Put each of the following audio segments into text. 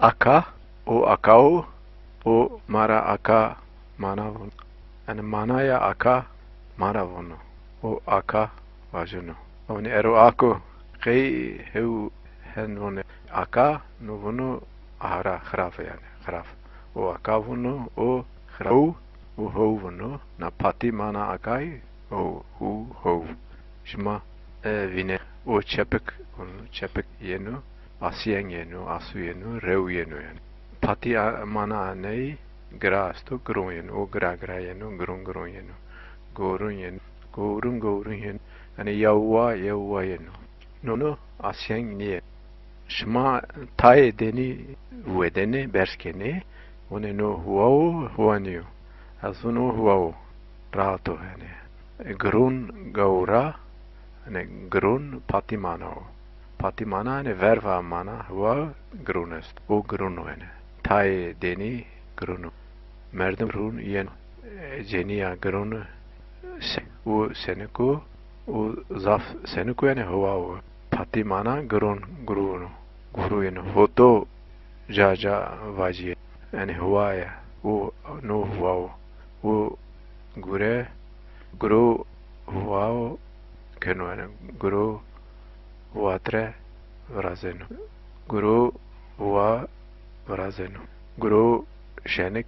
Aka, o akao, o mara aka mana vun. Yani manaya aka mara vunu. O aka vajunu. Oni ero ako kei heu hen vunu. Aka no vunu ara khraf yani khraf. O aka vunu o khrau o ho vunu. Na pati mana akai o hu ho. Shma vine o çepek vunu çepek yenu. Asien yenu, asu yenu, reu yenu yani. Pati mana anei gras to grun yenu, o gra yenu, grun yenu. Gorun yenu, gorun yenu. Yani yavva yenu. Nono asien niye. Şma tay deni vedeni berskeni. One no huao huanio. Azuno huao. Rato yani. Grun gaura. Yani grun pati mana o. Pati mana yani verva mana hua grun est. O grunu yani. Tai deni grunu. Merdum grun yen jenia grunu o seneku o zaf seneku yani hua o. Pati mana grunu. Guru yani hoto jaja vaji yani hua ya. O no hua o. O guru hua o kenu yani guru huatre vrazeno. Guru hua vrazeno. Guru şenik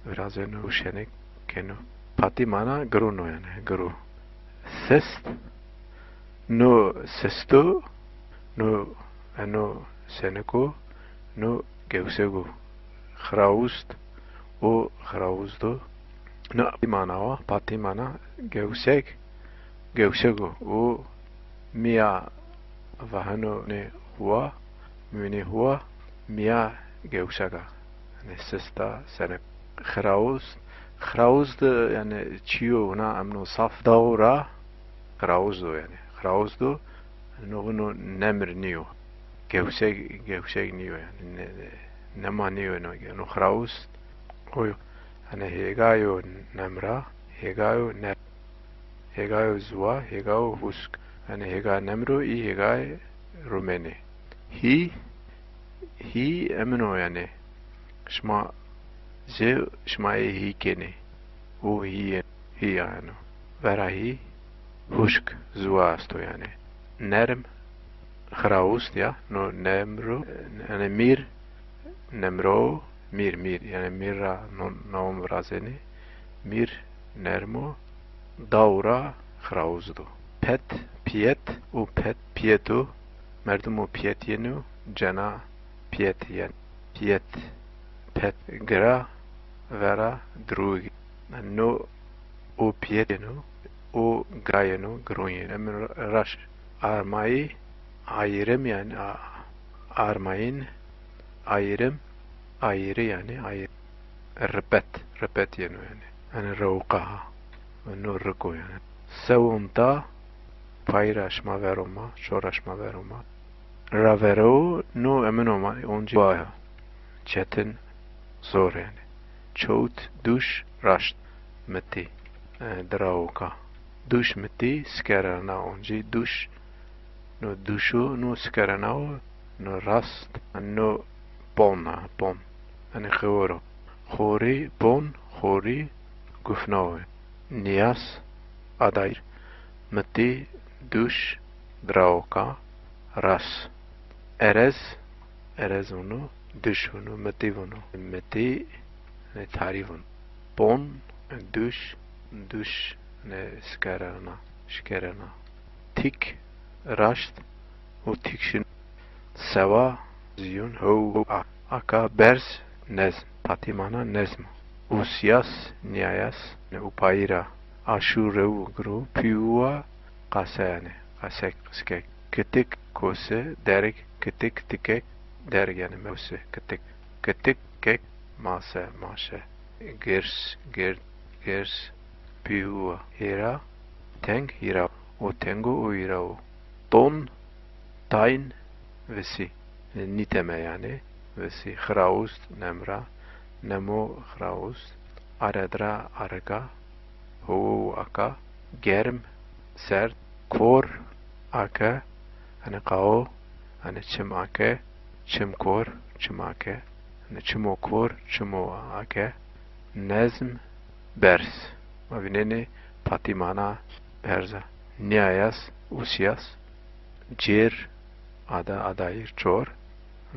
vrazeno şenik kenu. Pati mana guru no yani guru. Sest no sesto no ano seneko no gevsego. Khraust o khrauzdo no pati mana gevsego o mia vahano ne hua mini hua mia gevsaga yani sesta sene Khrauzd yani çiyo na amno saf davra khrauzdo yani khrauzdo no bunu nemr niyo gevseg niyo yani nema niyo no khrauz oyo hani hegayo nemra hegayo zwa hegayo husk hani hega nemro i hegay rumeni hi emno yani şma şma'yı hi keni o hi yani vera hi husk zwa sto yani nerm khraust ya no nemro yani mir yani mirra no vrazeni mir nermo daura khrauzdo pet pietu merdumo piet yenu cana piet yen piet pet gra vera drug no o piet yenu o gra yenu grun yenu emin raş armayı ayrım yani armayın ayrı yani repet yenu yani rauqaha no rıko yani sevunda paylaşma veroma çoraşma veroma ravero no emin olma onca baya çetin zor yani çoğut duş raşt meti drauqa duş meti skerana onca duş no duşu no skerana no rast no pon yani khoro khori pon khori gufnao niyas adayr meti duş drauqa ras erez onu duş onu meti ne tarif onu pon duş ne şkerana tik raşt o tikşin seva ziyun ho aka berz nezm patimana nezm usyas niyayas ne upayra aşureu gru piua kasayane kasek ketik kose derek ketik tikek derek yani mose ketik kek maşe gers piua hira teng hira o tengo o hira o ton tain vesi niteme yani vesi khraust nemra nemo khraust aradra arga ho aka germ sert kor aka hani qao hani çim ake çim kor çim ake çimo kor, çimo ake, nezm, bers. Ma vineni pati mana berza. Niyayas, usyas, cer, adayır, çor.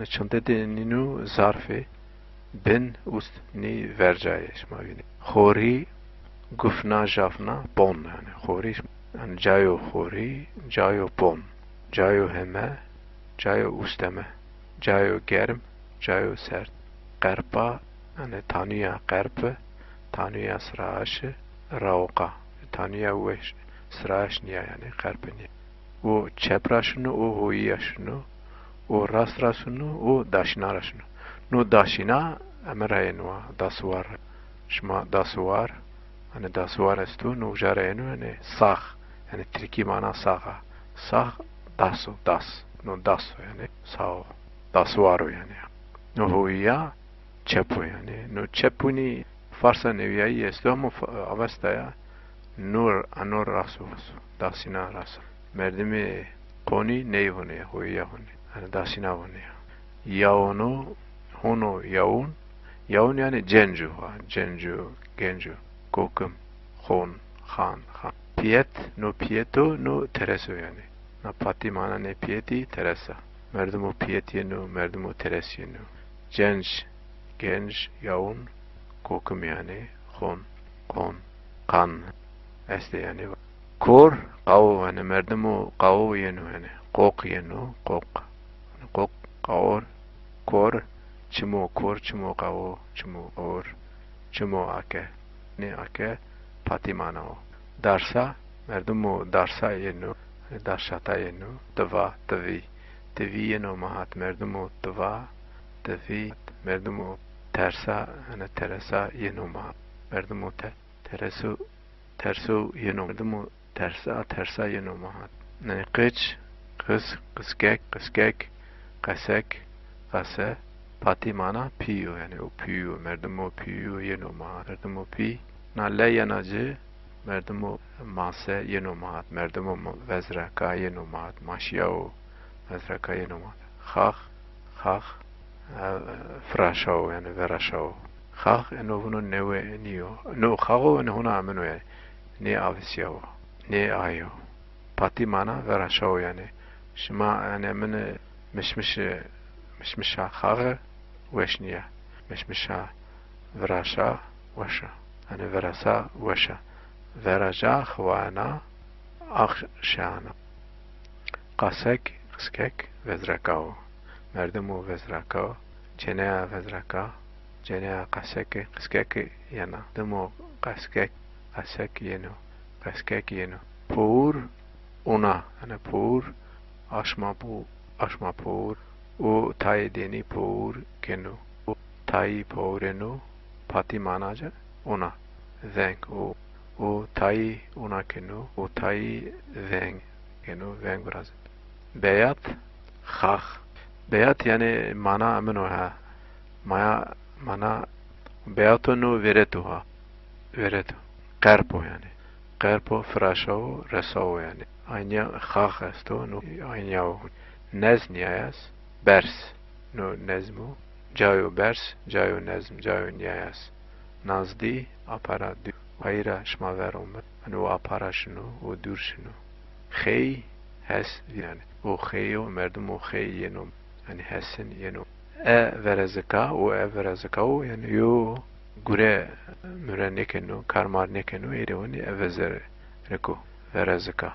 Çante de ninu zarfe, bin ust ni vercayeş ma vini. Khori, gufna jafna, bon yani. Khori, yani cayo khori, cayo bon. Cayo heme, cayo usteme. Cayo germ, cayo sert. Qerpa, yani tanıya qerp, tanıya sıraaşı, rauqa. Tanıya veş, sıraaş niye yani qerp niye. O çepraşını, o hoyiyaşını, o rastrasını, o daşinaraşını. No daşina, emerayenu, dasuar. Şma dasuar, hani dasuar estu, no jarayenu, hani sağ. Yani triki mana sağa. Sağ, dasu, das. No dasu yani sağ. Dasuaro yani. No hoyiya, çepu yani. No çepuni farsa neviyayı estu ama avastaya nur anor rasu. Dasina rasu. Merdimi koni neyvuni, hoyiya huni. Yani dasina huni. Yaonu, hono yaun. Yaun yani cencu. Cencu, gencu. Kokum, hon, khan. Piyet, no piyeto, no tereso yani. Na pati mana ne piyeti, teresa. Merdumu piyet yenu, merdumu teres yenu. Genç, yaun, kokum yani. Hon, kon, kan. Este yani. Kor, qav yani. Merdumu qav yenu yani. Kok yenu, kok. Kok, qaor. Kor, çimo kor, çimo qav, çimo or. Çimo ake. Ne ake? Pati mana o. Darsa, merdumu darsa yenu. Darshata yenu. Tva, tvi. Tvi yenu mahat. Merdumu tva, tvi. Merdumu tersa, yani teresa yenu mahat. Merdumu tersu yenu. Merdumu tersa yenu mahat. Yani kıç, kıskek, kasek, kase. Pati mana piyo yani o piyo. Merdumu piyo yenu mahat. Merdumu pi. Na le yanacı. Merdumu mase yenu mahat. Merdumu vezraka yenu mahat. Maşyao vezraka yenu mahat. Khakh frashao yani verashao. Khakh eno bunu neve niyo. No khago eno huna ameno yani. Ne avisyao. Ne ayo. Pati mana verashao yani. Şima yani mene mişmişa khagı veşniya. Mişmişa verasha veşa. Yani verasa veşa. Veraja khwana akhshana. Qasek, qıskek, vezrakao. Merdumu vezrakao. Cenea vezraka. Cenea qasek, qıskek yana. Merdumu qasek yenu. Qasek yenu. Pur una. Yani pur aşma pur. O tay deni pur kenu. O tay purenu. Pati manaca ona. Zenk o. O tay ona kenu. O tay zenk kenu. Zenk biraz. Beyat khakh. Beyat yani mana ameno ha. Mana beyatonu veretu ha. Veretu. Karpo yani. Karpo frashao resao yani. Aynı khakh esto no aynı nez niyayas bers no nezmu cayo bers cayo nezm cayo niyayas nazdi apara hayra şma verom hani o apara şunu o dur şunu hey hes yani o heyo merdum o hey yenu hani hesin yenu verezeka o verezeka o yani yo gure mürenekenu karmar nekenu eri oni evezer reko verezeka